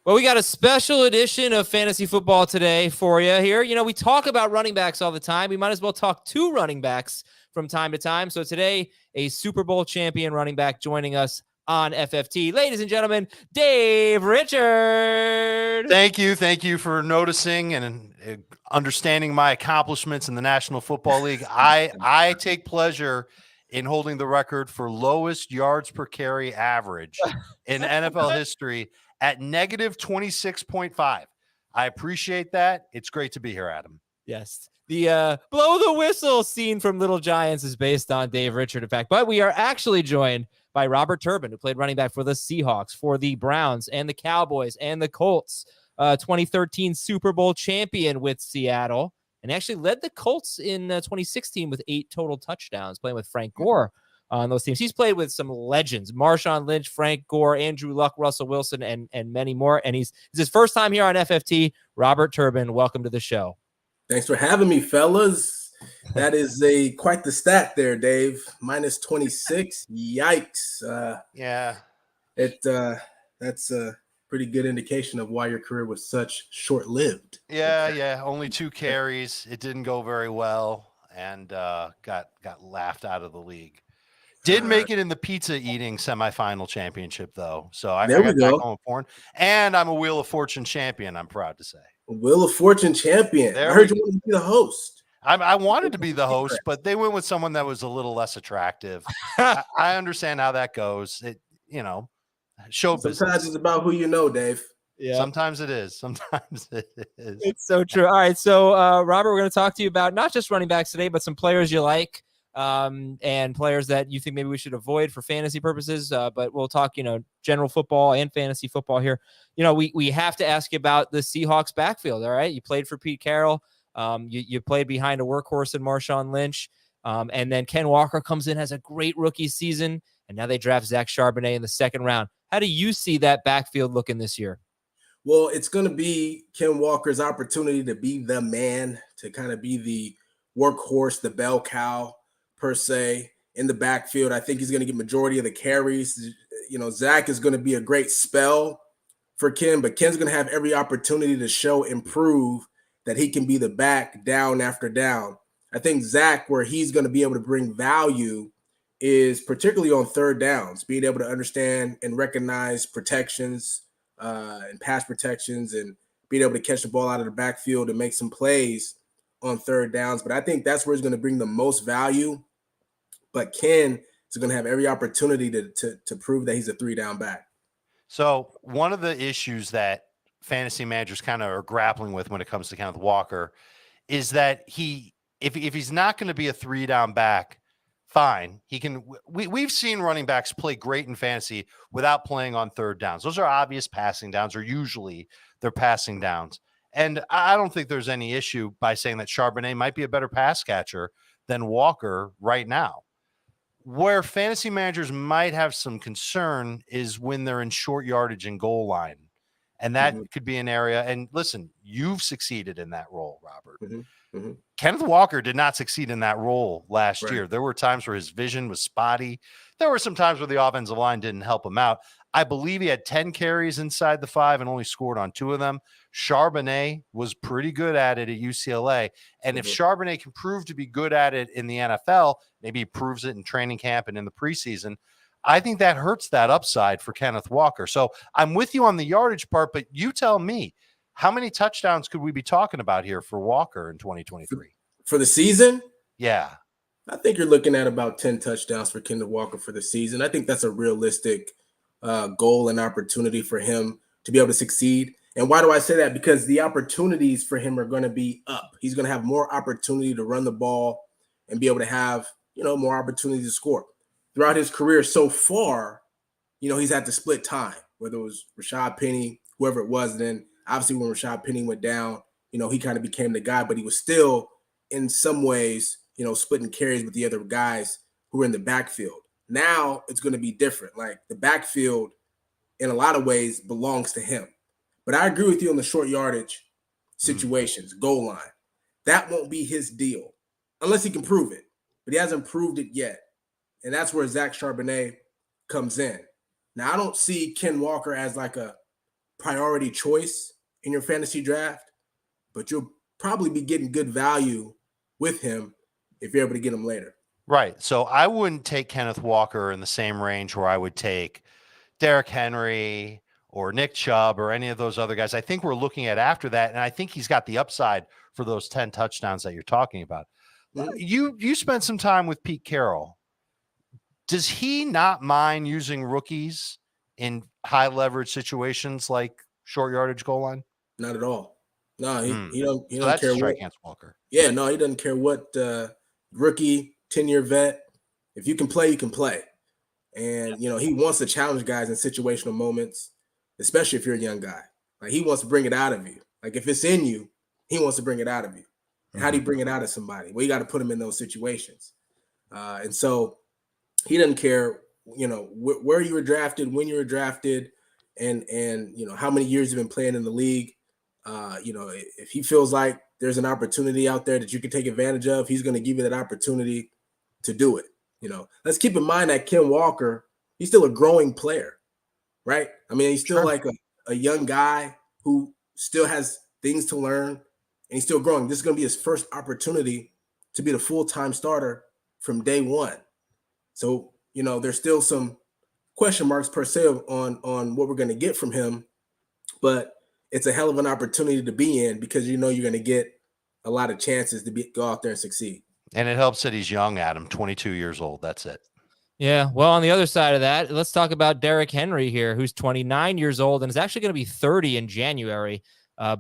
Well, we got a special edition of fantasy football today for you here. You know, we talk about running backs all the time. We might as well talk to running backs from time to time. So today, a Super Bowl champion running back joining us on FFT. Ladies and gentlemen, Dave Richard. Thank you for noticing and understanding my accomplishments in the National Football League. I take pleasure in holding the record for lowest yards per carry average in NFL history at negative 26.5. I appreciate that. It's great to be here, Adam. Yes. The blow the whistle scene from Little Giants is based on Dave Richard, in fact. But we are actually joined by Robert Turbin, who played running back for the Seahawks, for the Browns, and the Cowboys, and the Colts. 2013 Super Bowl champion with Seattle, and actually led the Colts in 2016 with 8 total touchdowns, playing with Frank Gore on those teams. He's played with some legends: Marshawn Lynch, Frank Gore, Andrew Luck, Russell Wilson, and many more. And it's his first time here on FFT. Robert Turbin, welcome to the show. Thanks for having me, fellas. That is quite the stat there, Dave. Minus 26. Yikes. Yeah. That's a pretty good indication of why your career was such short-lived. Yeah. Only 2 carries. It didn't go very well, and got laughed out of the league. Did make it in the pizza eating semifinal championship, though. So I got back home foreign. And I'm a Wheel of Fortune champion, I'm proud to say. Wheel of Fortune champion. I heard you wanted to be the host. I wanted to be the host, but they went with someone that was a little less attractive. I understand how that goes. Show business. Sometimes it's about who you know, Dave. Yeah. Sometimes it is. It's so true. All right. So, Robert, we're going to talk to you about not just running backs today, but some players you like and players that you think maybe we should avoid for fantasy purposes. But we'll talk, general football and fantasy football here. We have to ask you about the Seahawks backfield. All right. You played for Pete Carroll. You played behind a workhorse in Marshawn Lynch. And then Ken Walker comes in, has a great rookie season. And now they draft Zach Charbonnet in the second round. How do you see that backfield looking this year? Well, it's going to be Ken Walker's opportunity to be the man, to kind of be the workhorse, the bell cow, per se, in the backfield. I think he's going to get majority of the carries. Zach is going to be a great spell for Ken, but Ken's going to have every opportunity to show and prove that he can be the back down after down. I think Zach, where he's going to be able to bring value, is particularly on third downs, being able to understand and recognize protections and pass protections, and being able to catch the ball out of the backfield and make some plays on third downs. But I think that's where he's going to bring the most value. But Ken is going to have every opportunity to prove that he's a 3-down back. So one of the issues that fantasy managers kind of are grappling with when it comes to Kenneth Walker is that if he's not going to be a 3-down back, fine. He can. We've seen running backs play great in fantasy without playing on third downs. Those are obvious passing downs, or usually they're passing downs. And I don't think there's any issue by saying that Charbonnet might be a better pass catcher than Walker right now. Where fantasy managers might have some concern is when they're in short yardage and goal line. And that could be an area. And listen, you've succeeded in that role, Robert. Kenneth Walker did not succeed in that role last year. There were times where his vision was spotty. There were some times where the offensive line didn't help him out. I believe he had 10 carries inside the 5 and only scored on 2 of them. Charbonnet was pretty good at it at UCLA. And if Charbonnet can prove to be good at it in the NFL, maybe he proves it in training camp and in the preseason, I think that hurts that upside for Kenneth Walker. So I'm with you on the yardage part, but you tell me, how many touchdowns could we be talking about here for Walker in 2023? For the season? Yeah. I think you're looking at about 10 touchdowns for Kenneth Walker for the season. I think that's a realistic goal and opportunity for him to be able to succeed. And why do I say that? Because the opportunities for him are going to be up. He's going to have more opportunity to run the ball and be able to have, more opportunities to score. Throughout his career so far, he's had to split time, whether it was Rashad Penny, whoever it was. And then obviously when Rashad Penny went down, he kind of became the guy, but he was still in some ways, splitting carries with the other guys who were in the backfield. Now it's going to be different. Like, the backfield in a lot of ways belongs to him. But I agree with you on the short yardage situations, goal line. That won't be his deal unless he can prove it. But he hasn't proved it yet. And that's where Zach Charbonnet comes in. Now, I don't see Ken Walker as like a priority choice in your fantasy draft, but you'll probably be getting good value with him if you're able to get him later. Right. So I wouldn't take Kenneth Walker in the same range where I would take Derrick Henry or Nick Chubb or any of those other guys. I think we're looking at after that, and I think he's got the upside for those 10 touchdowns that you're talking about. You spent some time with Pete Carroll. Does he not mind using rookies in high leverage situations like short yardage goal line? Not at all. No, he don't That's care strike what. against Walker. Yeah, no, he doesn't care what rookie, 10-year vet. If you can play, you can play. And, he wants to challenge guys in situational moments, especially if you're a young guy. Like, he wants to bring it out of you. Like, if it's in you, he wants to bring it out of you. And how do you bring it out of somebody? Well, you got to put him in those situations. And so he doesn't care, where you were drafted, when you were drafted, and how many years you've been playing in the league. If he feels like there's an opportunity out there that you can take advantage of, he's going to give you that opportunity to do it. Let's keep in mind that Ken Walker, he's still a growing player, right? I mean, he's still like a young guy who still has things to learn, and he's still growing. This is going to be his first opportunity to be the full-time starter from day one. So, there's still some question marks per se on what we're going to get from him, but it's a hell of an opportunity to be in because you're going to get a lot of chances to go out there and succeed. And it helps that he's young, Adam, 22 years old. That's it. Yeah. Well, on the other side of that, let's talk about Derrick Henry here, who's 29 years old and is actually going to be 30 in January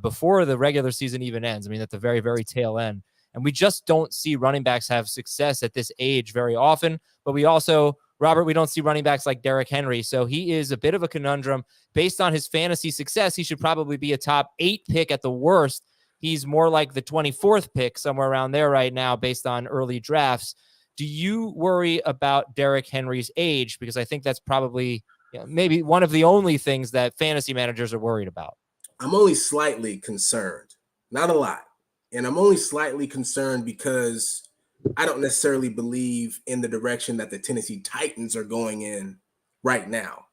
before the regular season even ends. I mean, at the very, very tail end. And we just don't see running backs have success at this age very often. But we also, Robert, we don't see running backs like Derrick Henry. So he is a bit of a conundrum. Based on his fantasy success, he should probably be a top 8 pick at the worst. He's more like the 24th pick, somewhere around there right now, based on early drafts. Do you worry about Derrick Henry's age? Because I think that's probably maybe one of the only things that fantasy managers are worried about. I'm only slightly concerned, not a lot. And I'm only slightly concerned because I don't necessarily believe in the direction that the Tennessee Titans are going in right now.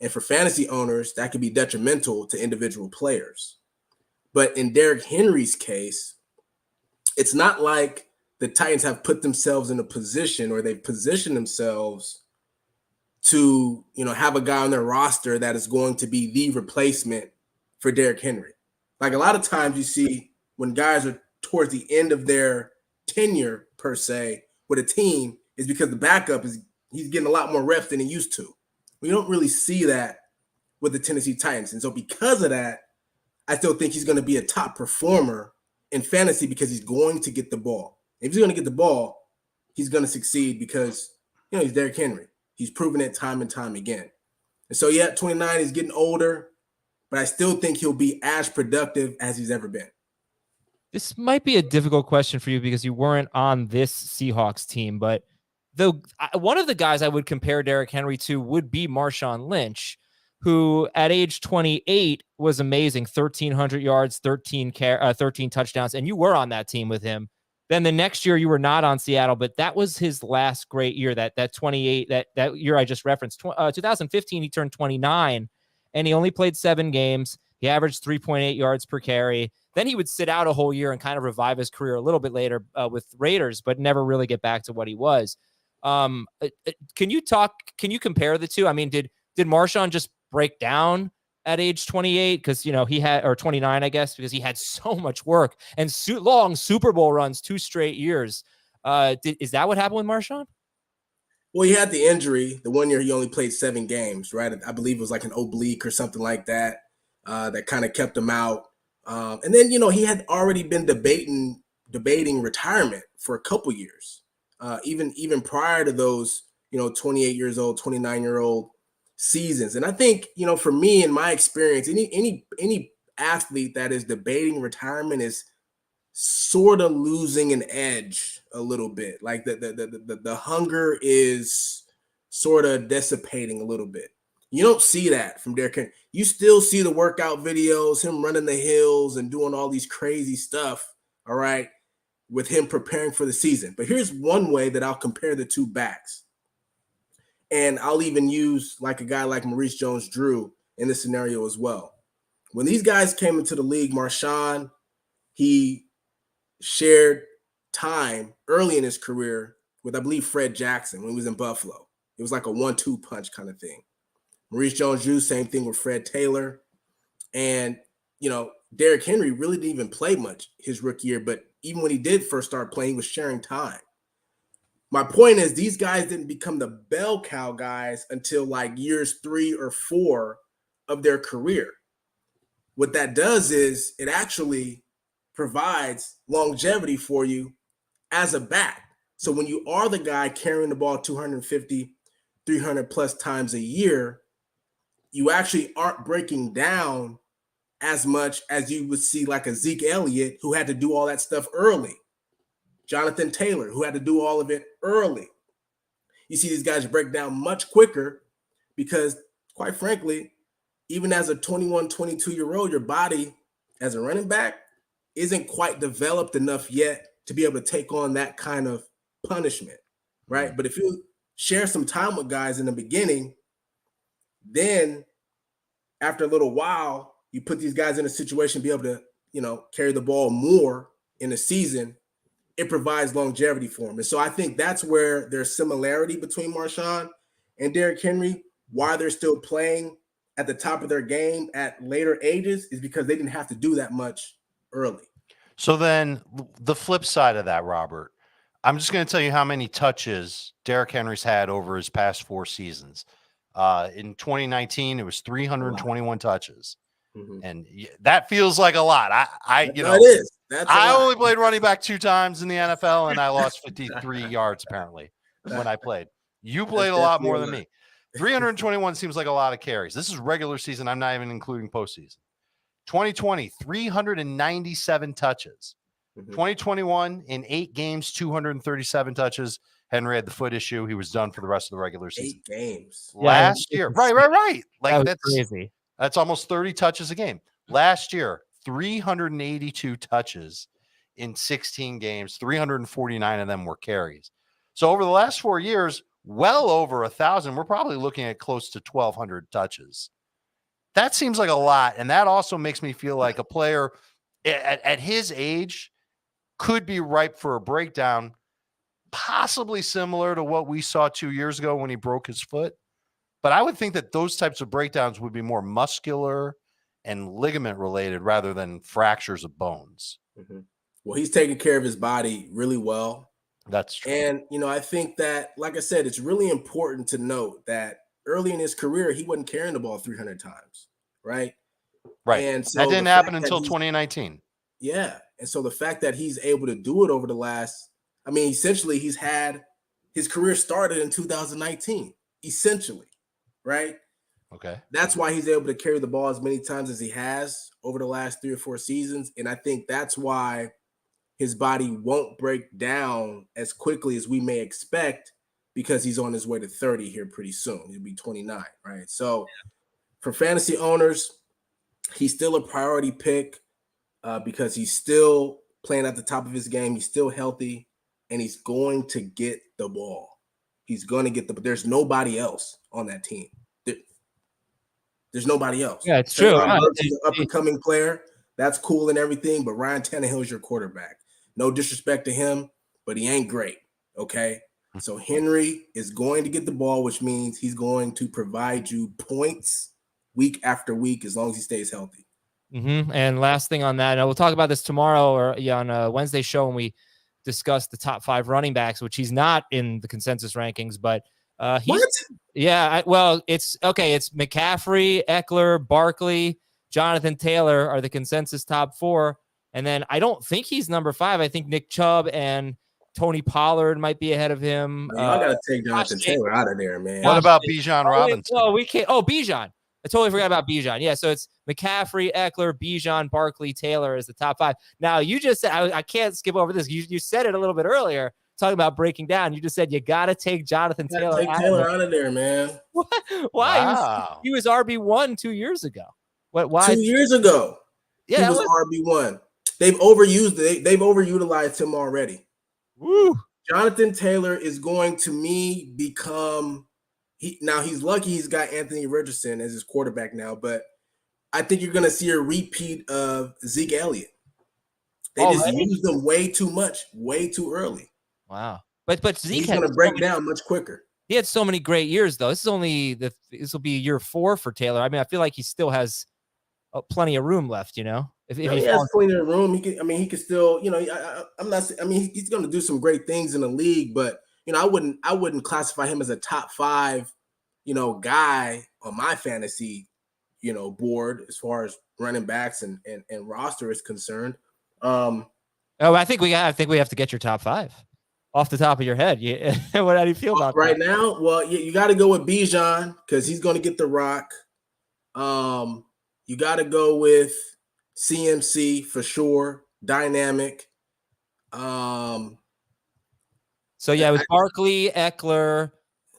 And for fantasy owners, that could be detrimental to individual players. But in Derrick Henry's case, it's not like the Titans have put themselves in a position or they've positioned themselves to, have a guy on their roster that is going to be the replacement for Derrick Henry. Like a lot of times you see when guys are towards the end of their tenure, per se, with a team is because the backup he's getting a lot more reps than he used to. We don't really see that with the Tennessee Titans. And so because of that, I still think he's going to be a top performer in fantasy because he's going to get the ball. If he's going to get the ball, he's going to succeed because, he's Derrick Henry. He's proven it time and time again. And so, 29, he's getting older, but I still think he'll be as productive as he's ever been. This might be a difficult question for you because you weren't on this Seahawks team, but one of the guys I would compare Derrick Henry to would be Marshawn Lynch, who at age 28 was amazing, 1,300 yards, 13 touchdowns, and you were on that team with him. Then the next year you were not on Seattle, but that was his last great year, that 28, that year I just referenced. 2015, he turned 29, and he only played 7 games. He averaged 3.8 yards per carry. Then he would sit out a whole year and kind of revive his career a little bit later with Raiders, but never really get back to what he was. Can you compare the two? I mean, did Marshawn just break down at age 28 because he had, or 29 I guess, because he had so much work and long Super Bowl runs 2 straight years? Is that what happened with Marshawn? Well, he had the injury. The one year he only played 7 games, right? I believe it was like an oblique or something like that that kind of kept him out. And then he had already been debating retirement for a couple years, even prior to those 28 years old, 29-year-old seasons. And I think, for me, in my experience, any athlete that is debating retirement is sort of losing an edge a little bit. Like the hunger is sort of dissipating a little bit. You don't see that from Derrick Henry. You still see the workout videos, him running the hills and doing all these crazy stuff, all right, with him preparing for the season. But here's one way that I'll compare the two backs. And I'll even use like a guy like Maurice Jones-Drew in this scenario as well. When these guys came into the league, Marshawn, he shared time early in his career with, I believe, Fred Jackson when he was in Buffalo. It was like a 1-2 punch kind of thing. Maurice Jones-Drew, same thing with Fred Taylor. And, Derrick Henry really didn't even play much his rookie year, but even when he did first start playing, he was sharing time. My point is these guys didn't become the bell cow guys until like years 3 or 4 of their career. What that does is it actually provides longevity for you as a back. So when you are the guy carrying the ball 250, 300 plus times a year, you actually aren't breaking down as much as you would see like a Zeke Elliott who had to do all that stuff early. Jonathan Taylor, who had to do all of it early. You see these guys break down much quicker because, quite frankly, even as a 21, 22-year-old, your body as a running back isn't quite developed enough yet to be able to take on that kind of punishment, right? But if you share some time with guys in the beginning, then after a little while, you put these guys in a situation to be able to, carry the ball more in a season, it provides longevity for them. And so I think that's where there's similarity between Marshawn and Derrick Henry. Why they're still playing at the top of their game at later ages is because they didn't have to do that much early. So then the flip side of that, Robert, I'm just going to tell you how many touches Derrick Henry's had over his past 4 seasons. In 2019, it was 321 touches. Mm-hmm. And that feels like a lot. It is. I only played running back 2 times in the NFL, and I lost 53 yards apparently when I played. You played a lot more than me. 321 seems like a lot of carries. This is regular season. I'm not even including postseason. 2020, 397 touches. Mm-hmm. 2021, in 8 games, 237 touches. Henry had the foot issue. He was done for the rest of the regular season. 8 games. Last year. Right. Like that's crazy. That's almost 30 touches a game. Last year, 382 touches in 16 games. 349 of them were carries. So over the last 4 years, well over 1,000. We're probably looking at close to 1,200 touches. That seems like a lot. And that also makes me feel like a player at his age could be ripe for a breakdown, possibly similar to what we saw 2 years ago when he broke his foot. But I would think that those types of breakdowns would be more muscular and ligament related rather than fractures of bones. Mm-hmm. Well, he's taking care of his body really well. That's true. And, I think that, like I said, it's really important to note that early in his career, he wasn't carrying the ball 300 times, right? Right. And so that didn't happen until 2019. Yeah. And so the fact that he's able to do it over the last, essentially his career started in 2019, essentially. Right. Okay. That's why he's able to carry the ball as many times as he has over the last 3 or 4 seasons. And I think that's why his body won't break down as quickly as we may expect because he's on his way to 30 here pretty soon. He'll be 29. Right. So for fantasy owners, he's still a priority pick because he's still playing at the top of his game. He's still healthy and he's going to get the ball. He's going to get there's nobody else on that team. There's nobody else. Yeah, it's true. He's an up-and-coming player. That's cool and everything, but Ryan Tannehill is your quarterback. No disrespect to him, but he ain't great, okay? So Henry is going to get the ball, which means he's going to provide you points week after week as long as he stays healthy. Mm-hmm. And last thing on that, and we'll talk about this tomorrow or on a Wednesday show when we discuss the top 5 running backs, which he's not in the consensus rankings, but he's it's okay. It's McCaffrey, Eckler, Barkley, Jonathan Taylor are the consensus top 4. And then I don't think he's number 5. I think Nick Chubb and Tony Pollard might be ahead of him. I got to take Jonathan Taylor out of there, man. What about Bijan Robinson? Oh, we can't. Oh, Bijan. I totally forgot about Bijan. Yeah, so it's McCaffrey, Eckler, Bijan, Barkley, Taylor is the top 5. Now, you just said, I can't skip over this. You said it a little bit earlier, talking about breaking down. You just said you got to take Jonathan Taylor out of there, man. What? Why? Wow. He was RB1 2 years ago. Why? 2 years ago. Yeah, he was RB1. They've overutilized him already. Woo. Jonathan Taylor is going to me become he's lucky he's got Anthony Richardson as his quarterback now, but I think you're going to see a repeat of Zeke Elliott. They just Already? used them way too much, way too early. Wow. But Zeke He's going to break down much quicker. He had so many great years, though. This will be year 4 for Taylor. I mean, I feel like he still has plenty of room left. You know, if He he has plenty of room. He could still. You know, I'm not. I mean, he's going to do some great things in the league, but you know, I wouldn't classify him as a top 5, you know, guy on my fantasy, you know, board as far as running backs and roster is concerned. I think we have to get your top 5 off the top of your head. How do you feel about right that? now? Well, you got to go with Bijan because he's going to get the rock. You got to go with CMC for sure. Dynamic. So yeah, with Barkley, Eckler,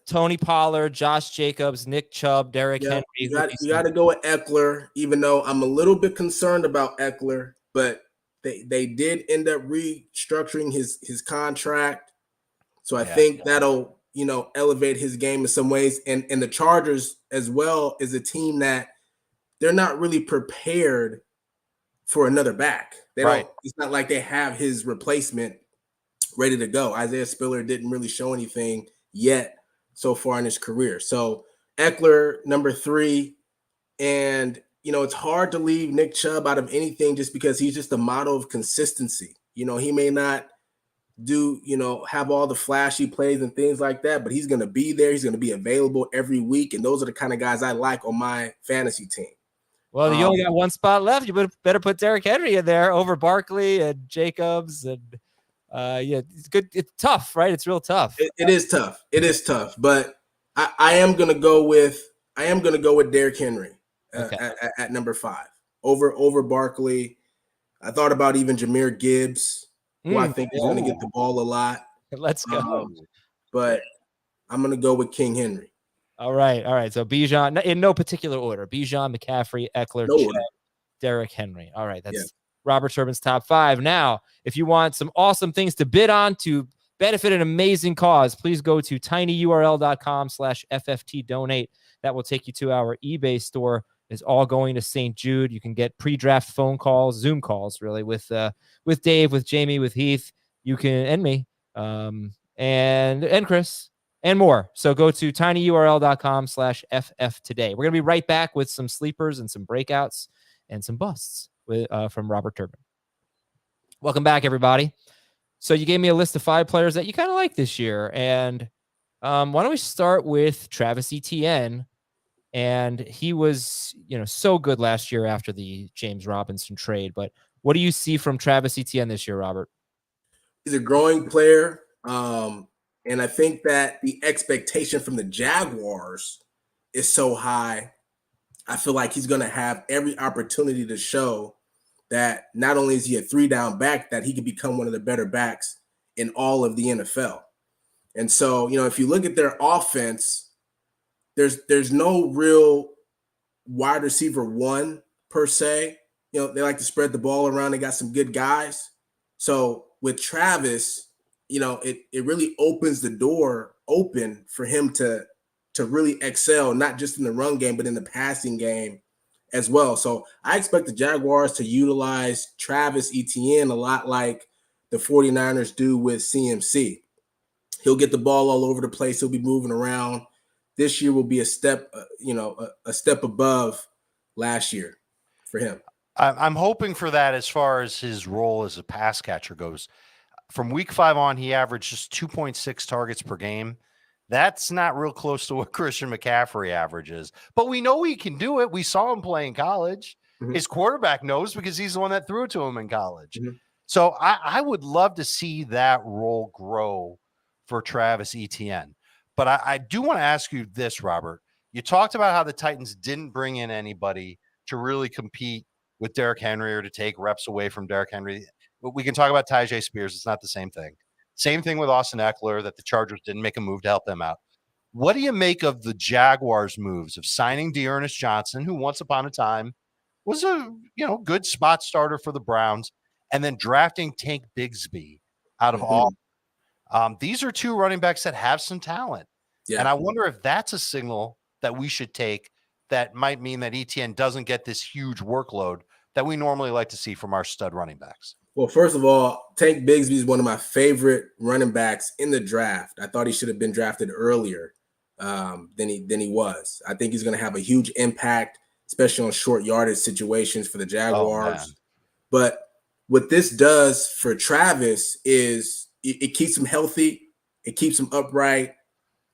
Tony Pollard, Josh Jacobs, Nick Chubb, Derrick Henry. You got to go with Eckler, even though I'm a little bit concerned about Eckler, but they did end up restructuring his contract. So I think that'll, you know, elevate his game in some ways. And the Chargers as well is a team that they're not really prepared for another back. They don't. It's not like they have his replacement ready to go. Isaiah Spiller didn't really show anything yet so far in his career. So Eckler, number 3, and you know, it's hard to leave Nick Chubb out of anything just because he's just a model of consistency. You know, he may not do, you know, have all the flashy plays and things like that, but he's going to be there. He's going to be available every week. And those are the kind of guys I like on my fantasy team. Well, you only got one spot left. You better put Derrick Henry in there over Barkley and Jacobs. And it's good. It's tough, right? It's real tough. It is tough. It is tough. But I am going to go with Derrick Henry at number 5 over Barkley. I thought about even Jahmyr Gibbs, who I think is going to get the ball a lot. Let's go. But I'm going to go with King Henry. All right. So Bijan, in no particular order: Bijan, McCaffrey, Eckler, Chubb, Derrick Henry. All right, that's Robert Turbin's top 5. Now, if you want some awesome things to bid on to benefit an amazing cause, please go to tinyurl.com/FFT donate. That will take you to our eBay store. It's all going to St. Jude. You can get pre-draft phone calls, Zoom calls, really, with Dave, with Jamie, with Heath. You can, and me, and Chris, and more. So go to tinyurl.com/FF today. We're going to be right back with some sleepers and some breakouts and some busts from Robert Turbin. Welcome back, everybody. So you gave me a list of 5 players that you kind of like this year. And why don't we start with Travis Etienne? And he was, so good last year after the James Robinson trade. But what do you see from Travis Etienne this year, Robert? He's a growing player. And I think that the expectation from the Jaguars is so high. I feel like he's going to have every opportunity to show that not only is he a 3-down back, that he can become one of the better backs in all of the NFL. And so, if you look at their offense, there's no real wide receiver 1 per se. They like to spread the ball around. They got some good guys. So with Travis, it really opens the door open for him to really excel, not just in the run game, but in the passing game as well. So I expect the Jaguars to utilize Travis Etienne a lot like the 49ers do with CMC. He'll get the ball all over the place. He'll be moving around. This year will be a step, a step above last year for him. I'm hoping for that as far as his role as a pass catcher goes. From week 5 on, he averaged just 2.6 targets per game. That's not real close to what Christian McCaffrey averages, but we know he can do it. We saw him play in college. Mm-hmm. His quarterback knows because he's the one that threw it to him in college. Mm-hmm. So I would love to see that role grow for Travis Etienne. But I do want to ask you this, Robert. You talked about how the Titans didn't bring in anybody to really compete with Derrick Henry or to take reps away from Derrick Henry. We can talk about Tyjae Spears. It's not the same thing. Same thing with Austin Eckler, that the Chargers didn't make a move to help them out. What do you make of the Jaguars' moves of signing Dearness Johnson, who once upon a time was a good spot starter for the Browns, and then drafting Tank Bigsby out of Auburn? These are 2 running backs that have some talent. Yeah. And I wonder if that's a signal that we should take that might mean that Etienne doesn't get this huge workload that we normally like to see from our stud running backs? Well, first of all, Tank Bigsby is one of my favorite running backs in the draft. I thought he should have been drafted earlier than he was. I think he's going to have a huge impact, especially on short yardage situations for the Jaguars. But what this does for Travis is it keeps him healthy, it keeps him upright,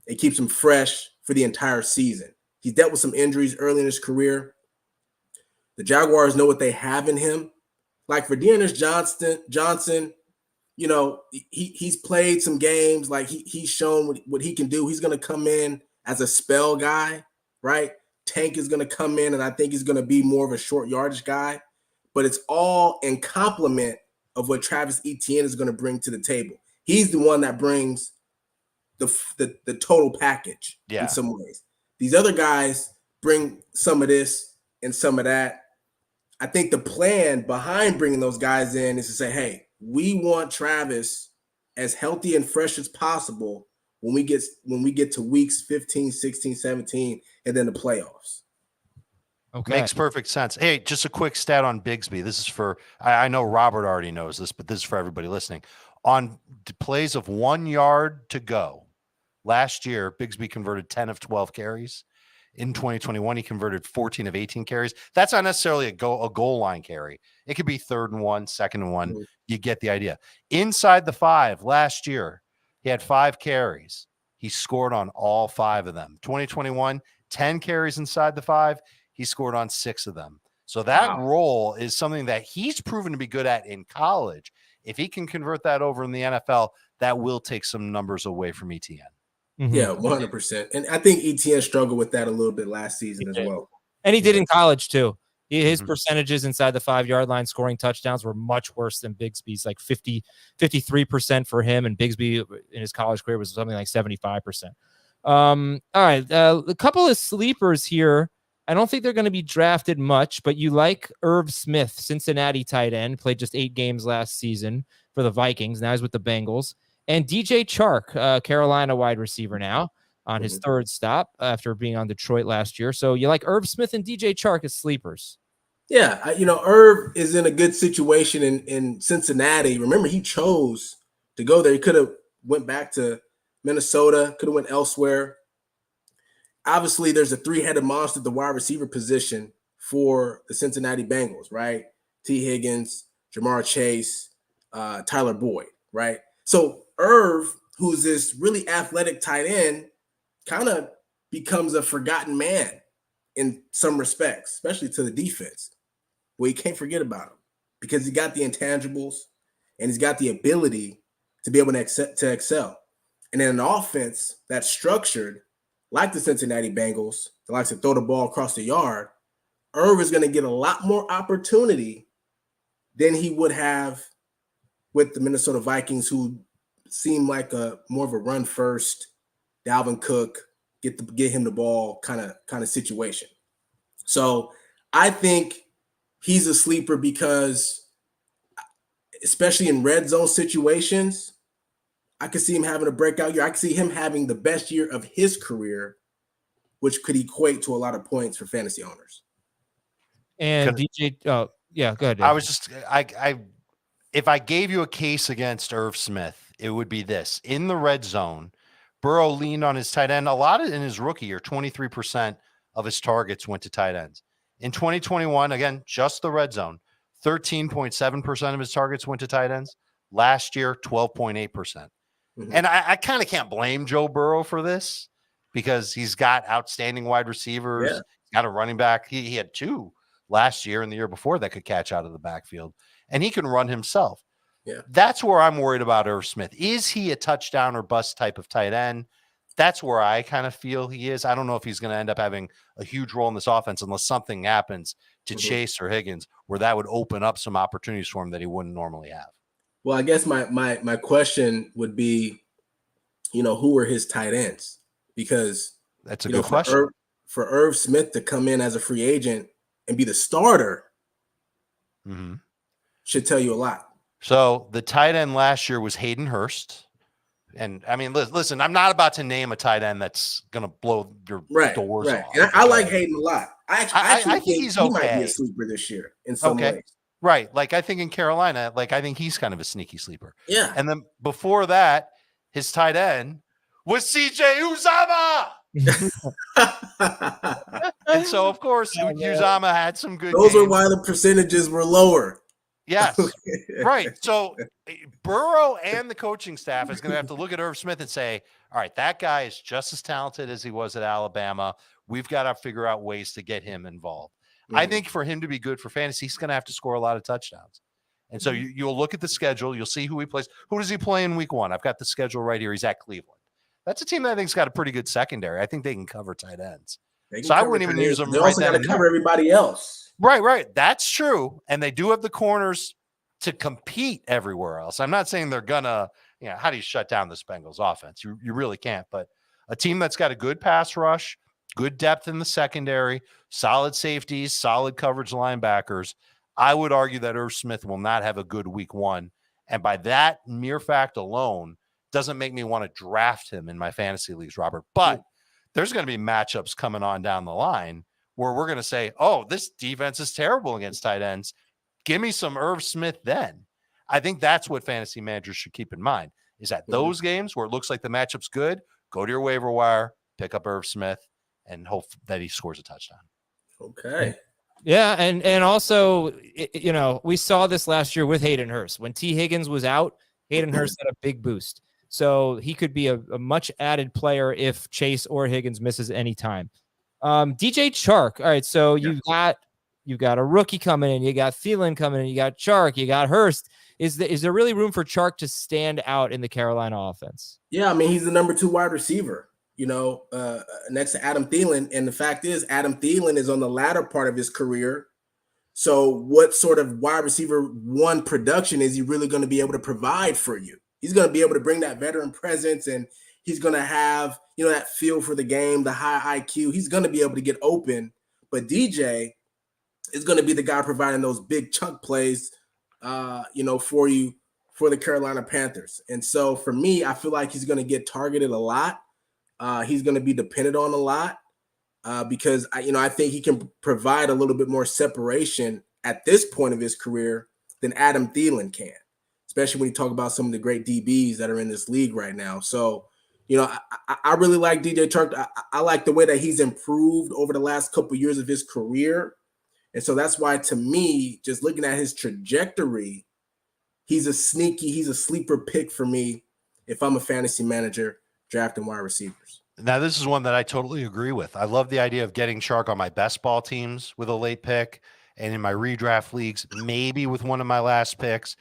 it keeps him fresh for the entire season. He's dealt with some injuries early in his career. The Jaguars know what they have in him. Like for Dearness Johnson, you know, he's played some games. Like he's shown what he can do. He's going to come in as a spell guy, right? Tank is going to come in, and I think he's going to be more of a short yardage guy. But it's all in complement of what Travis Etienne is going to bring to the table. He's the one that brings the total package in some ways. These other guys bring some of this and some of that. I think the plan behind bringing those guys in is to say, hey, we want Travis as healthy and fresh as possible when we get to weeks 15, 16, 17, and then the playoffs. Okay. Makes perfect sense. Hey, just a quick stat on Bigsby. This is for, I know Robert already knows this, but this is for everybody listening. On plays of 1 yard to go, last year, Bigsby converted 10 of 12 carries. In 2021, he converted 14 of 18 carries. That's not necessarily a goal line carry. It could be 3rd and 1, 2nd and 1. Mm-hmm. You get the idea. Inside the 5 last year, he had 5 carries. He scored on all 5 of them. 2021, 10 carries inside the 5. He scored on 6 of them. So that role is something that he's proven to be good at in college. If he can convert that over in the NFL, that will take some numbers away from Etienne. Mm-hmm. Yeah, 100%. And I think Etienne struggled with that a little bit last season as well. And he did in college too. His percentages inside the 5-yard line scoring touchdowns were much worse than Bigsby's, like 53% for him. And Bigsby in his college career was something like 75%. All right. A couple of sleepers here. I don't think they're going to be drafted much, but you like Irv Smith, Cincinnati tight end, played just 8 games last season for the Vikings. Now he's with the Bengals. And DJ Chark, Carolina wide receiver now on his 3rd stop after being on Detroit last year. So you like Irv Smith and DJ Chark as sleepers? Yeah, Irv is in a good situation in Cincinnati. Remember, he chose to go there. He could have went back to Minnesota, could have went elsewhere. Obviously, there's a 3-headed monster at the wide receiver position for the Cincinnati Bengals, right? T. Higgins, Jamar Chase, Tyler Boyd, right? So Irv, who's this really athletic tight end, kind of becomes a forgotten man in some respects, especially to the defense. Well, you can't forget about him because he got the intangibles and he's got the ability to be able to excel. And in an offense that's structured like the Cincinnati Bengals, that likes to throw the ball across the yard, Irv is going to get a lot more opportunity than he would have with the Minnesota Vikings, who seem like more of a run first, Dalvin Cook, get him the ball kind of situation. So I think he's a sleeper because, especially in red zone situations, I could see him having a breakout year. I could see him having the best year of his career, which could equate to a lot of points for fantasy owners. And DJ, go ahead, Dave. I was just, if I gave you a case against Irv Smith, it would be this. In the red zone, Burrow leaned on his tight end. A lot in his rookie year, 23% of his targets went to tight ends. In 2021, again, just the red zone, 13.7% of his targets went to tight ends. Last year, 12.8%. Mm-hmm. And I kind of can't blame Joe Burrow for this because he's got outstanding wide receivers. Yeah. He's got a running back. He had 2 last year and the year before that could catch out of the backfield. And he can run himself. Yeah, that's where I'm worried about Irv Smith. Is he a touchdown or bust type of tight end? That's where I kind of feel he is. I don't know if he's going to end up having a huge role in this offense unless something happens to Chase or Higgins where that would open up some opportunities for him that he wouldn't normally have. Well, I guess my question would be, who are his tight ends? Because that's a good question. For Irv Smith to come in as a free agent and be the starter should tell you a lot. So the tight end last year was Hayden Hurst. And I mean, listen, I'm not about to name a tight end that's going to blow your doors off. And I like Hayden a lot. I actually think he's he might be a sleeper this year in some ways. Right. Like I think in Carolina, I think he's kind of a sneaky sleeper. Yeah. And then before that, his tight end was CJ Uzomah. And so, of course, Uzomah had some good Those games. are why the percentages were lower. Yes. Right. So Burrow and the coaching staff is going to have to look at Irv Smith and say, all right, that guy is just as talented as he was at Alabama. We've got to figure out ways to get him involved. I think for him to be good for fantasy, he's going to have to score a lot of touchdowns. And so you'll look at the schedule. You'll see who he plays. Who does he play in week 1? I've got the schedule right here. He's at Cleveland. That's a team that I think's got a pretty good secondary. I think they can cover tight ends. So I wouldn't even use them. They also got to cover everybody else. Right. That's true. And they do have the corners to compete everywhere else. I'm not saying they're gonna, how do you shut down this Bengals offense? You really can't. But a team that's got a good pass rush, good depth in the secondary, solid safeties, solid coverage linebackers, I would argue that Irv Smith will not have a good week 1. And by that mere fact alone, doesn't make me want to draft him in my fantasy leagues, Robert. But there's going to be matchups coming on down the line where we're going to say, oh, this defense is terrible against tight ends. Give me some Irv Smith then. I think that's what fantasy managers should keep in mind, is that those games where it looks like the matchup's good, go to your waiver wire, pick up Irv Smith, and hope that he scores a touchdown. Okay. Yeah, and also, we saw this last year with Hayden Hurst. When T. Higgins was out, Hayden Hurst had a big boost. So he could be a much added player if Chase or Higgins misses any time. DJ Chark. All right, so you've got a rookie coming in, you got Thielen coming in, you got Chark, you got Hurst. Is there really room for Chark to stand out in the Carolina offense? Yeah, I mean, he's the number 2 wide receiver, next to Adam Thielen. And the fact is, Adam Thielen is on the latter part of his career. So what sort of wide receiver 1 production is he really going to be able to provide for you? He's going to be able to bring that veteran presence, and he's going to have, that feel for the game, the high IQ. He's going to be able to get open. But DJ is going to be the guy providing those big chunk plays, for you, for the Carolina Panthers. And so for me, I feel like he's going to get targeted a lot. He's going to be depended on a lot because I think he can provide a little bit more separation at this point of his career than Adam Thielen can, especially when you talk about some of the great DBs that are in this league right now. So, I really like DJ Chark. I like the way that he's improved over the last couple of years of his career. And so that's why, to me, just looking at his trajectory, he's a sleeper pick for me if I'm a fantasy manager drafting wide receivers. Now, this is one that I totally agree with. I love the idea of getting Chark on my best ball teams with a late pick, and in my redraft leagues, maybe with one of my last picks.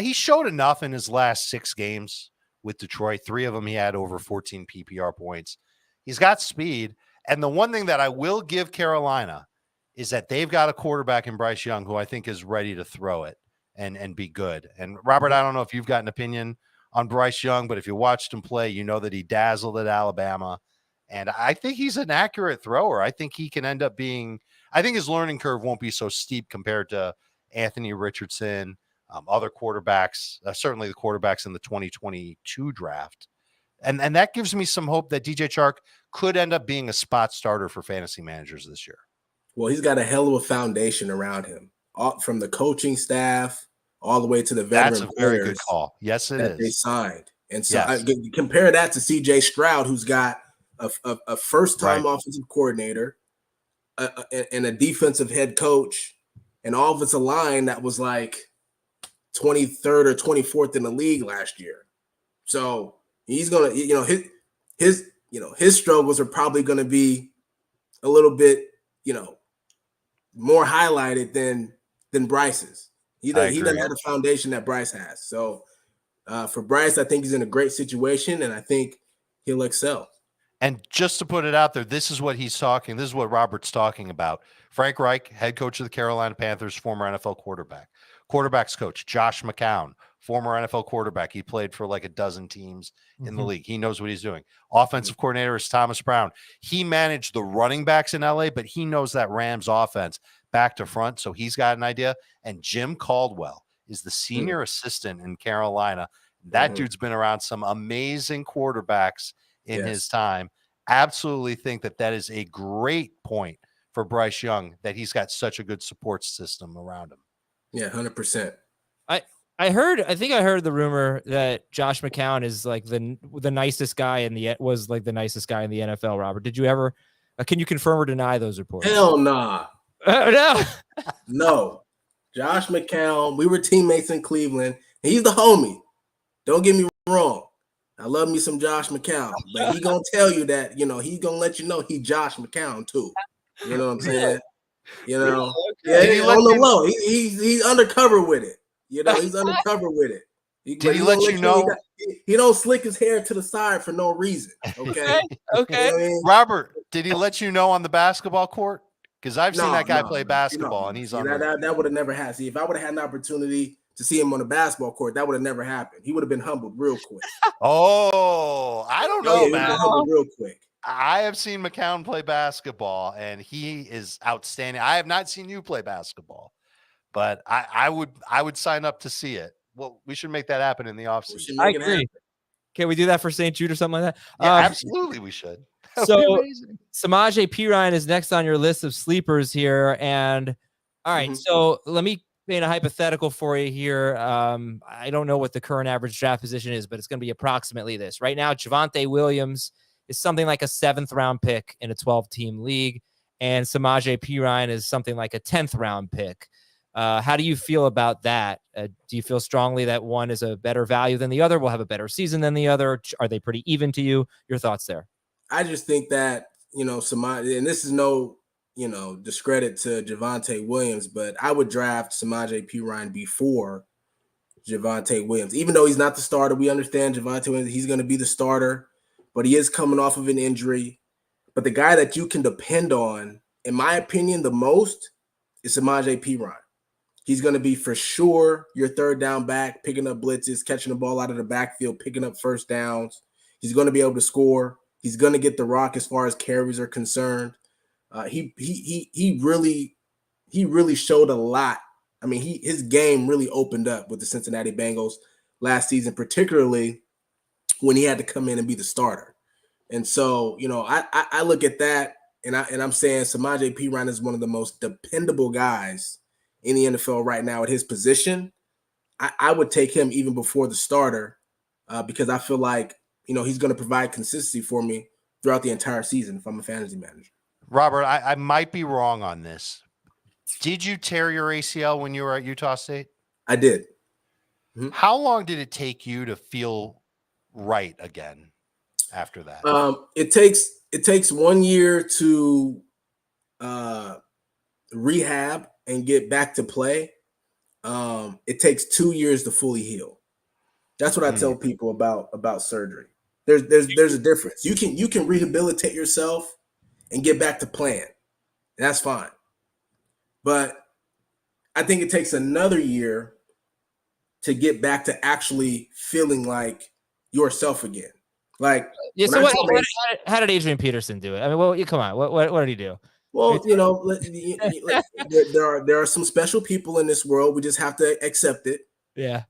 He showed enough in his last 6 games with Detroit. 3 of them he had over 14 PPR points. He's got speed. And the one thing that I will give Carolina is that they've got a quarterback in Bryce Young who I think is ready to throw it and be good. And Robert, I don't know if you've got an opinion on Bryce Young, but if you watched him play, you know that he dazzled at Alabama. And I think he's an accurate thrower. I think he can end up being, I think his learning curve won't be so steep compared to Anthony Richardson, other quarterbacks, certainly the quarterbacks in the 2022 draft. And that gives me some hope that DJ Chark could end up being a spot starter for fantasy managers this year. Well, he's got a hell of a foundation around him, from the coaching staff all the way to the veteran That's a very good call. Yes, it is. They signed. And so I compare that to CJ Stroud, who's got a first-time offensive coordinator and a defensive head coach, and offensive line that was like 23rd or 24th in the league last year. So he's gonna, his struggles are probably going to be a little bit, more highlighted than Bryce's. He doesn't have the foundation that Bryce has. So for Bryce, I think he's in a great situation, and I think he'll excel. And just to put it out there, this is what he's talking. This is what Robert's talking about. Frank Reich, head coach of the Carolina Panthers, former NFL quarterback. Quarterbacks coach, Josh McCown, former NFL quarterback. He played for like a dozen teams in the league. He knows what he's doing. Offensive coordinator is Thomas Brown. He managed the running backs in LA, but he knows that Rams offense back to front. So he's got an idea. And Jim Caldwell is the senior assistant in Carolina. That dude's been around some amazing quarterbacks in his time. Absolutely think that is a great point for Bryce Young, that he's got such a good support system around him. Yeah, 100%. I think I heard the rumor that Josh McCown is like the nicest guy in the NFL. Robert, did you ever? Can you confirm or deny those reports? Hell nah. No. No. Josh McCown. We were teammates in Cleveland. And he's the homie. Don't get me wrong. I love me some Josh McCown, but he gonna tell you that he's gonna let you know he Josh McCown too. You know what I'm saying? Okay. On the low. He's undercover with it. He's undercover with it. Did he let you know? He don't slick his hair to the side for no reason. Okay. Okay. You know what I mean? Robert, did he let you know on the basketball court? Because I've seen that guy play basketball, and he's on that would have never happened. See, if I would have had an opportunity to see him on the basketball court, that would have never happened. He would have been humbled real quick. Oh, I don't know, man. Humbled real quick. I have seen McCown play basketball, and he is outstanding. I have not seen you play basketball, but I would sign up to see it. Well, we should make that happen in the offseason. I agree. Can we do that for St. Jude or something like that? Yeah, absolutely, we should. So Samaje Perine is next on your list of sleepers here. And all right, so let me paint a hypothetical for you here. I don't know what the current average draft position is, but it's going to be approximately this. Right now, Javonte Williams is something like a 7th round pick in a 12-team league, and Samaje Perine is something like a 10th round pick. How do you feel about that? Do you feel strongly that one is a better value than the other, will have a better season than the other? Are they pretty even to you? Your thoughts there? I just think that, Samaje, and this is no, discredit to Javonte Williams, but I would draft Samaje Perine before Javonte Williams. Even though he's not the starter, we understand Javonte Williams, he's going to be the starter, but he is coming off of an injury. But the guy that you can depend on, in my opinion, the most is Samaje Perine. He's going to be for sure your 3rd down back, picking up blitzes, catching the ball out of the backfield, picking up first downs. He's going to be able to score. He's going to get the rock as far as carries are concerned. He really showed a lot. I mean, his game really opened up with the Cincinnati Bengals last season, particularly when he had to come in and be the starter. And so, I look at that and I'm saying Samaje Perine is one of the most dependable guys in the NFL right now at his position. I would take him even before the starter because I feel like, he's going to provide consistency for me throughout the entire season if I'm a fantasy manager. Robert, I might be wrong on this. Did you tear your ACL when you were at Utah State? I did. Mm-hmm. How long did it take you to feel right again after that? It takes 1 year to rehab and get back to play. It takes 2 years to fully heal. That's what I tell people about surgery. There's a difference. You can rehabilitate yourself and get back to playing. That's fine. But I think it takes another year to get back to actually feeling like yourself again. Like, yeah. So how did Adrian Peterson do it? I mean, well, come on. What did he do? Well, there are some special people in this world. We just have to accept it. Yeah.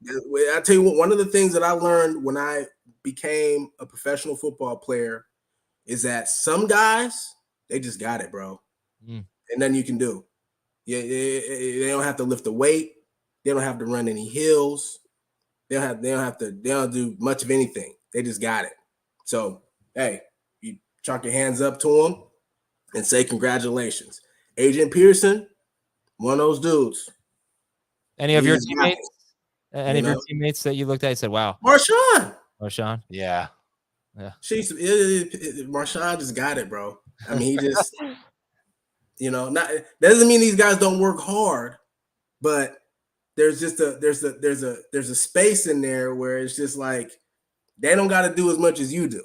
I tell you what, one of the things that I learned when I became a professional football player is that some guys, they just got it, bro. And nothing you can do. Yeah, they don't have to lift a weight. They don't have to run any hills. They don't do much of anything. They just got it. So, hey, you chalk your hands up to them and say congratulations. Adrian Peterson, one of those dudes. Any of your teammates? Any of your teammates that you looked at and said, wow. Marshawn. Yeah. Marshawn just got it, bro. I mean, he just, that doesn't mean these guys don't work hard, but there's a space in there where it's just like they don't got to do as much as you do,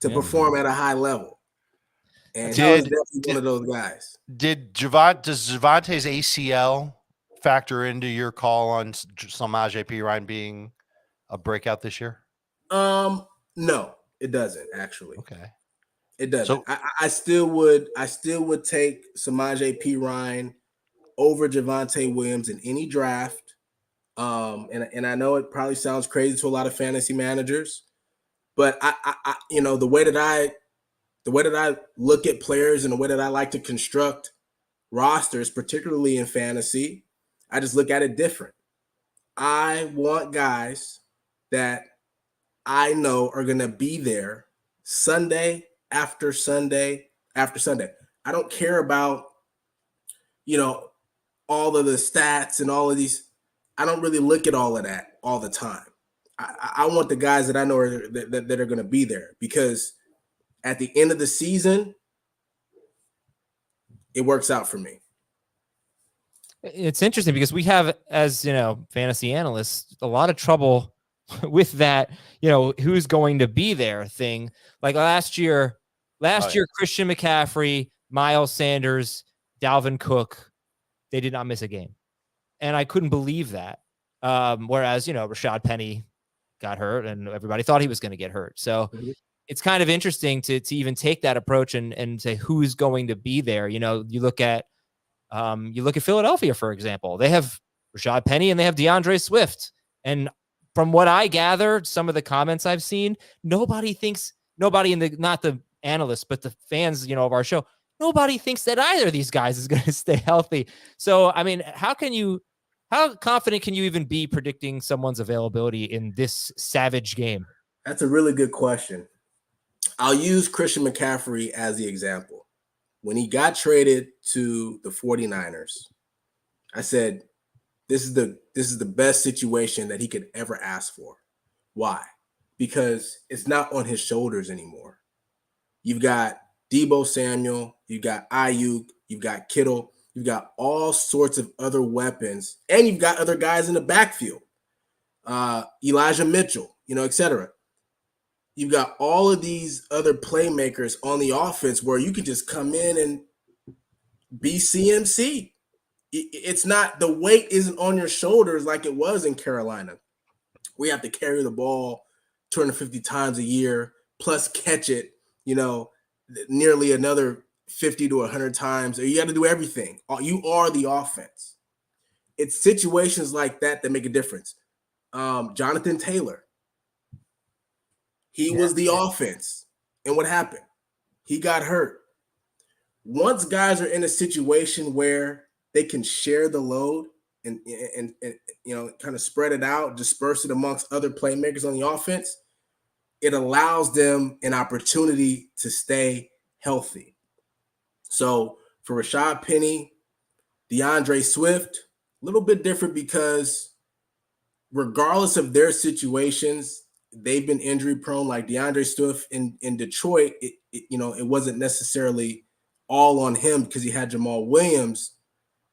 to perform at a high level. And he was definitely one of those guys. Does Javonte's ACL factor into your call on Samaje Perine being a breakout this year? No, it doesn't actually. Okay. It doesn't. So, I still would take Samaje Perine over Javonte Williams in any draft. And I know it probably sounds crazy to a lot of fantasy managers, but I the way that I look at players and the way that I like to construct rosters, particularly in fantasy, I just look at it different. I want guys that I know are going to be there Sunday after Sunday after Sunday. I don't care about, all of the stats and all of these. I don't really look at all of that all the time. I want the guys that I know that are going to be there, because at the end of the season, it works out for me. It's interesting because we have, as fantasy analysts, a lot of trouble with that, who's going to be there thing. Like last year, Christian McCaffrey, Miles Sanders, Dalvin Cook, they did not miss a game. And I couldn't believe that. Whereas, Rashad Penny got hurt and everybody thought he was going to get hurt. So it's kind of interesting to even take that approach and say who's going to be there. You look at Philadelphia, for example. They have Rashad Penny and they have DeAndre Swift. And from what I gather, some of the comments I've seen, nobody in the, not the analysts, but the fans, of our show, nobody thinks that either of these guys is going to stay healthy. So, I mean, how confident can you even be predicting someone's availability in this savage game? That's a really good question. I'll use Christian McCaffrey as the example. When he got traded to the 49ers, I said, this is the best situation that he could ever ask for. Why? Because it's not on his shoulders anymore. You've got Deebo Samuel, you've got Ayuk, you've got Kittle, you've got all sorts of other weapons, and you've got other guys in the backfield, Elijah Mitchell, etc. You've got all of these other playmakers on the offense where you can just come in and be CMC. It's not, the weight isn't on your shoulders like it was in Carolina. We have to carry the ball 250 times a year, plus catch it, nearly another 50 to 100 times. You got to do everything. You are the offense. It's situations like that make a difference. Jonathan Taylor, he was the offense. And what happened? He got hurt. Once guys are in a situation where they can share the load and kind of spread it out, disperse it amongst other playmakers on the offense, it allows them an opportunity to stay healthy. So for Rashad Penny, DeAndre Swift, a little bit different because regardless of their situations, they've been injury prone. Like DeAndre Swift in Detroit, it wasn't necessarily all on him because he had Jamal Williams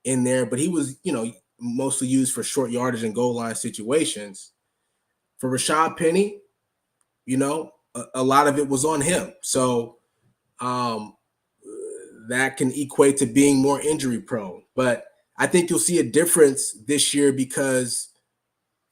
in there, but he was, mostly used for short yardage and goal line situations. For Rashad Penny, a lot of it was on him. So that can equate to being more injury prone. But I think you'll see a difference this year because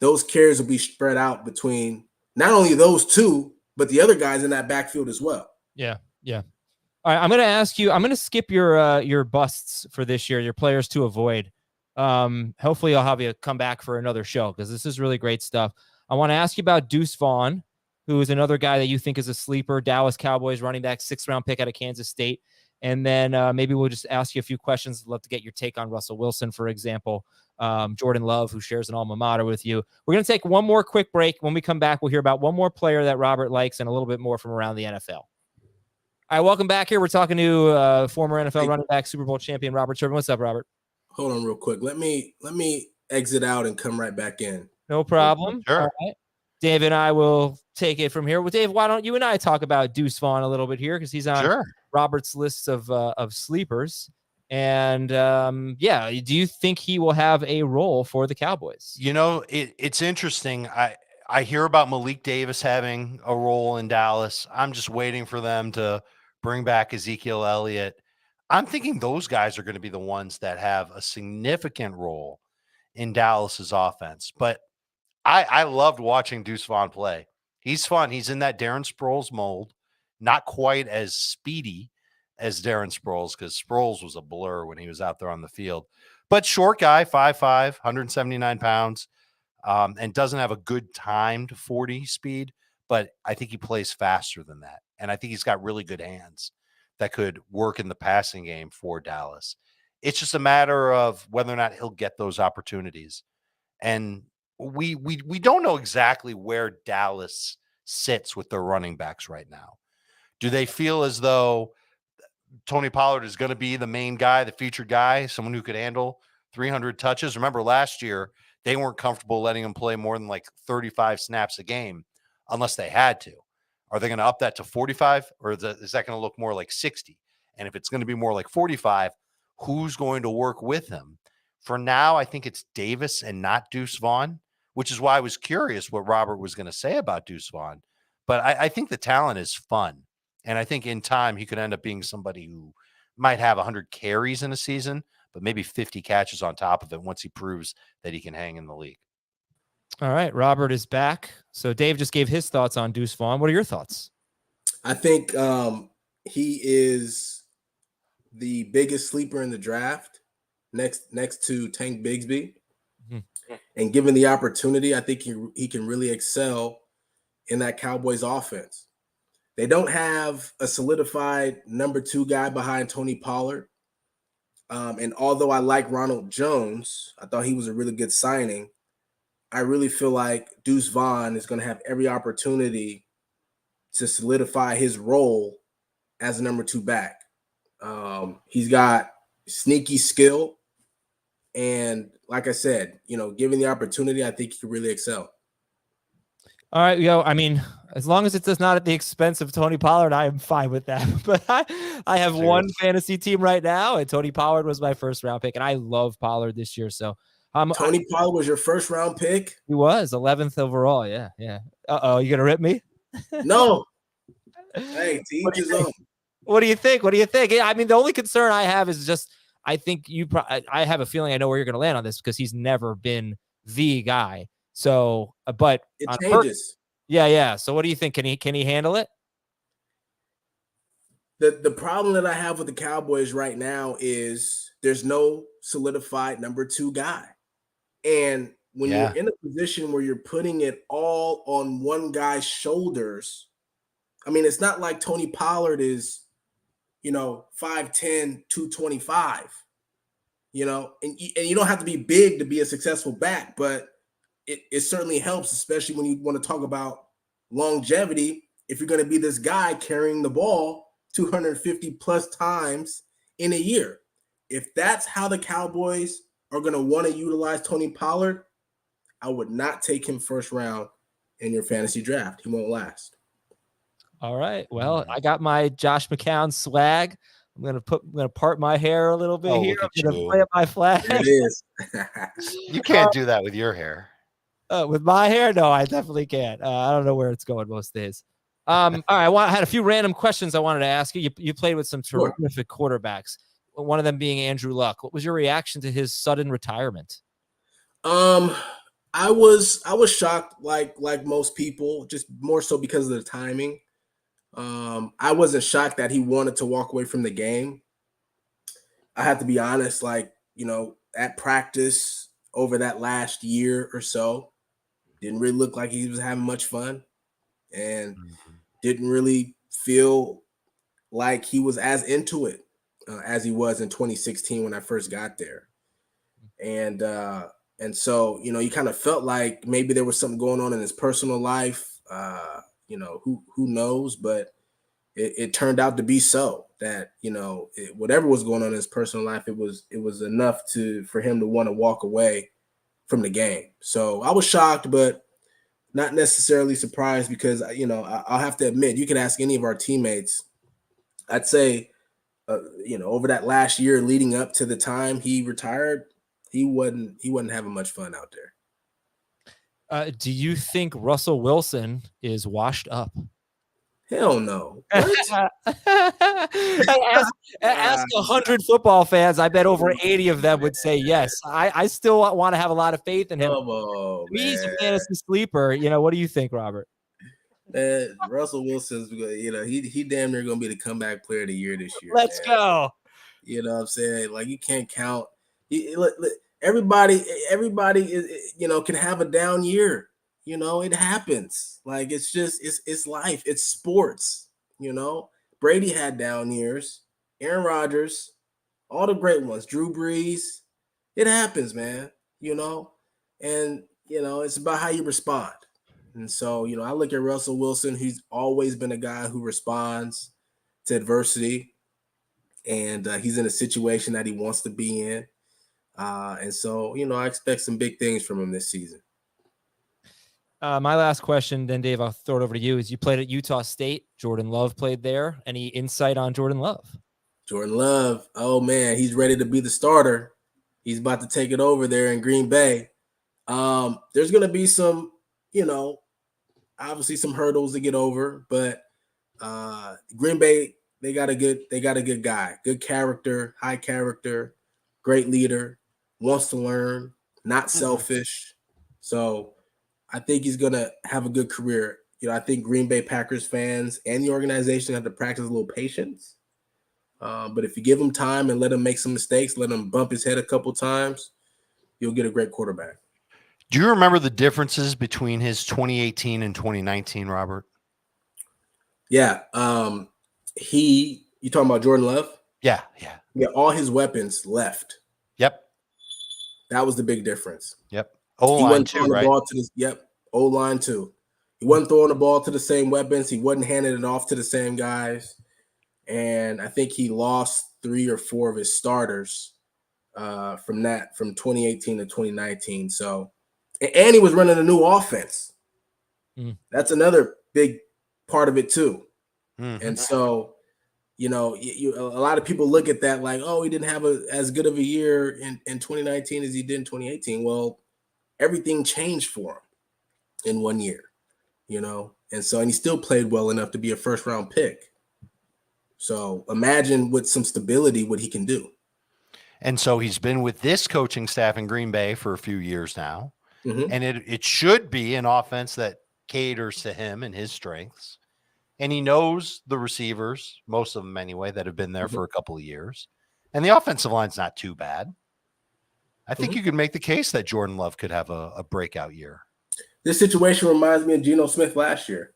those carries will be spread out between not only those two, but the other guys in that backfield as well. Yeah. All right, I'm going to ask you, I'm going to skip your busts for this year, your players to avoid. Hopefully I'll have you come back for another show because this is really great stuff. I want to ask you about Deuce Vaughn, who is another guy that you think is a sleeper, Dallas Cowboys running back, 6th round pick out of Kansas State. And then maybe we'll just ask you a few questions. I'd love to get your take on Russell Wilson, for example. Jordan Love, who shares an alma mater with you. We're going to take one more quick break. When we come back, we'll hear about one more player that Robert likes and a little bit more from around the NFL. All right, welcome back here. We're talking to former NFL running back, Super Bowl champion Robert Turbin. What's up, Robert? Hold on real quick. Let me exit out and come right back in. No problem. Sure. All right. Dave and I will take it from here. Well, Dave, why don't you and I talk about Deuce Vaughn a little bit here because he's on Robert's list of sleepers. And do you think he will have a role for the Cowboys? It's interesting. I hear about Malik Davis having a role in Dallas. I'm just waiting for them to bring back Ezekiel Elliott. I'm thinking those guys are going to be the ones that have a significant role in Dallas's offense. But I loved watching Deuce Vaughn play. He's fun. He's in that Darren Sproles mold, not quite as speedy as Darren Sproles because Sproles was a blur when he was out there on the field. But short guy, 5'5", 179 pounds. and doesn't have a good timed 40 speed, but I think he plays faster than that. And I think he's got really good hands that could work in the passing game for Dallas. It's just a matter of whether or not he'll get those opportunities. And we don't know exactly where Dallas sits with their running backs right now. Do they feel as though Tony Pollard is going to be the main guy, the featured guy, someone who could handle 300 touches? Remember last year, they weren't comfortable letting him play more than like 35 snaps a game unless they had to. Are they going to up that to 45, or is that going to look more like 60? And if it's going to be more like 45, who's going to work with him? For now, I think it's Davis and not Deuce Vaughn, which is why I was curious what Robert was going to say about Deuce Vaughn. But I think the talent is fun. And I think in time, he could end up being somebody who might have 100 carries in a season, but maybe 50 catches on top of it once he proves that he can hang in the league. All right, Robert is back. So Dave just gave his thoughts on Deuce Vaughn. What are your thoughts? I think he is the biggest sleeper in the draft, next to Tank Bigsby. Mm-hmm. And given the opportunity, I think he can really excel in that Cowboys offense. They don't have a solidified number 2 guy behind Tony Pollard. And although I like Ronald Jones, I thought he was a really good signing. I really feel like Deuce Vaughn is going to have every opportunity to solidify his role as a number 2 back. He's got sneaky skill. And like I said, given the opportunity, I think he can really excel. All right, I mean, as long as it does not at the expense of Tony Pollard, I am fine with that. But I have one fantasy team right now, and Tony Pollard was my first round pick, and I love Pollard this year. So Tony Pollard was your first round pick? He was 11th overall. Yeah. Uh-oh, you gonna rip me? No. Hey, to each his own. What do you think? I mean, the only concern I have is just I think I have a feeling I know where you're going to land on this because he's never been the guy. So, but it changes. Yeah. So, what do you think? Can he handle it? The problem that I have with the Cowboys right now is there's no solidified number 2 guy, and when you're in a position where you're putting it all on one guy's shoulders, I mean, it's not like Tony Pollard is, 5'10", 225, and you don't have to be big to be a successful back, but it certainly helps, especially when you want to talk about longevity. If you're going to be this guy carrying the ball 250 plus times in a year, if that's how the Cowboys are going to want to utilize Tony Pollard, I would not take him first round in your fantasy draft. He won't last. All right. Well, I got my Josh McCown swag. I'm gonna part my hair a little bit here. I'm gonna play up my flag. It is. You can't do that with your hair. With my hair, no, I definitely can't. I don't know where it's going most days. All right, I had a few random questions I wanted to ask you. You played with some terrific quarterbacks. One of them being Andrew Luck. What was your reaction to his sudden retirement? I was shocked, like most people, just more so because of the timing. I wasn't shocked that he wanted to walk away from the game. I have to be honest, at practice over that last year or so, didn't really look like he was having much fun, and didn't really feel like he was as into it as he was in 2016 when I first got there. And so, you kind of felt like maybe there was something going on in his personal life. Who knows? But it turned out to be so that, whatever was going on in his personal life, it was enough for him to want to walk away from the game. So I was shocked, but not necessarily surprised because, I'll have to admit, you can ask any of our teammates. I'd say, over that last year leading up to the time he retired, he wasn't having much fun out there. Do you think Russell Wilson is washed up? Hell no. Ask 100 football fans. I bet over 80 of them would say yes. I still want to have a lot of faith in him. He's a fantasy sleeper. What do you think, Robert? Russell Wilson's, he damn near going to be the comeback player of the year this year. Let's go. You know what I'm saying? Like, you can't count. everybody is, can have a down year. It happens. Like, it's life. It's sports. Brady had down years. Aaron Rodgers, all the great ones, Drew Brees. It happens, man. And it's about how you respond. And so, I look at Russell Wilson. He's always been a guy who responds to adversity, and he's in a situation that he wants to be in. And so, I expect some big things from him this season. My last question, then, Dave, I'll throw it over to you, is you played at Utah State. Jordan Love played there. Any insight on Jordan Love? Jordan Love, oh, man, he's ready to be the starter. He's about to take it over there in Green Bay. There's going to be some, obviously some hurdles to get over, but Green Bay, they got a good guy, good character, high character, great leader, wants to learn, not selfish. So I think he's going to have a good career. I think Green Bay Packers fans and the organization have to practice a little patience. But if you give him time and let him make some mistakes, let him bump his head a couple times, you'll get a great quarterback. Do you remember the differences between his 2018 and 2019, Robert? Yeah. You talking about Jordan Love? Yeah. All his weapons left. Yep. That was the big difference. Yep. O-line too, right? O-line too. He wasn't throwing the ball to the same weapons. He wasn't handing it off to the same guys. And I think he lost 3 or 4 of his starters from 2018 to 2019. So, and he was running a new offense. That's another big part of it too. And so, a lot of people look at that like, oh, he didn't have as good of a year in 2019 as he did in 2018. Well, everything changed for him in 1 year, and he still played well enough to be a first-round pick. So imagine with some stability what he can do. And so he's been with this coaching staff in Green Bay for a few years now. And it should be an offense that caters to him and his strengths. And he knows the receivers, most of them anyway, that have been there for a couple of years. And the offensive line's not too bad. I think you could make the case that Jordan Love could have a breakout year. This situation reminds me of Geno Smith last year.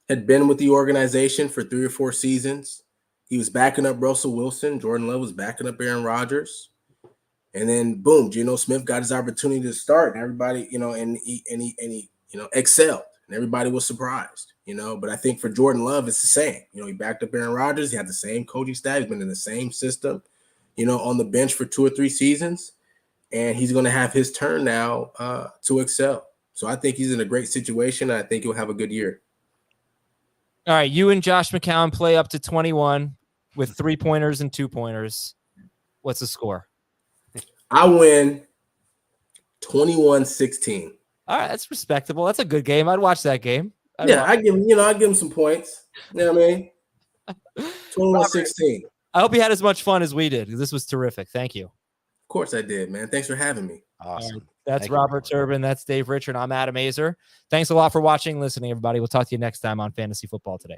Had been with the organization for 3 or 4 seasons. He was backing up Russell Wilson. Jordan Love was backing up Aaron Rodgers. And then, boom, Geno Smith got his opportunity to start. And everybody, and he excelled. And everybody was surprised, But I think for Jordan Love, it's the same. He backed up Aaron Rodgers. He had the same coaching staff. He's been in the same system, on the bench for 2 or 3 seasons. And he's going to have his turn now to excel. So I think he's in a great situation. I think he'll have a good year. All right, you and Josh McCown play up to 21 with 3-pointers and 2-pointers. What's the score? I win 21-16. All right, that's respectable. That's a good game. I'd watch that game. I give him some points. You know what I mean? 21-16. I hope you had as much fun as we did, because this was terrific. Thank you. Of course I did, man. Thanks for having me. Awesome. That's Robert Turbin. That's Dave Richard. I'm Adam Azer. Thanks a lot for watching, listening, everybody. We'll talk to you next time on Fantasy Football Today.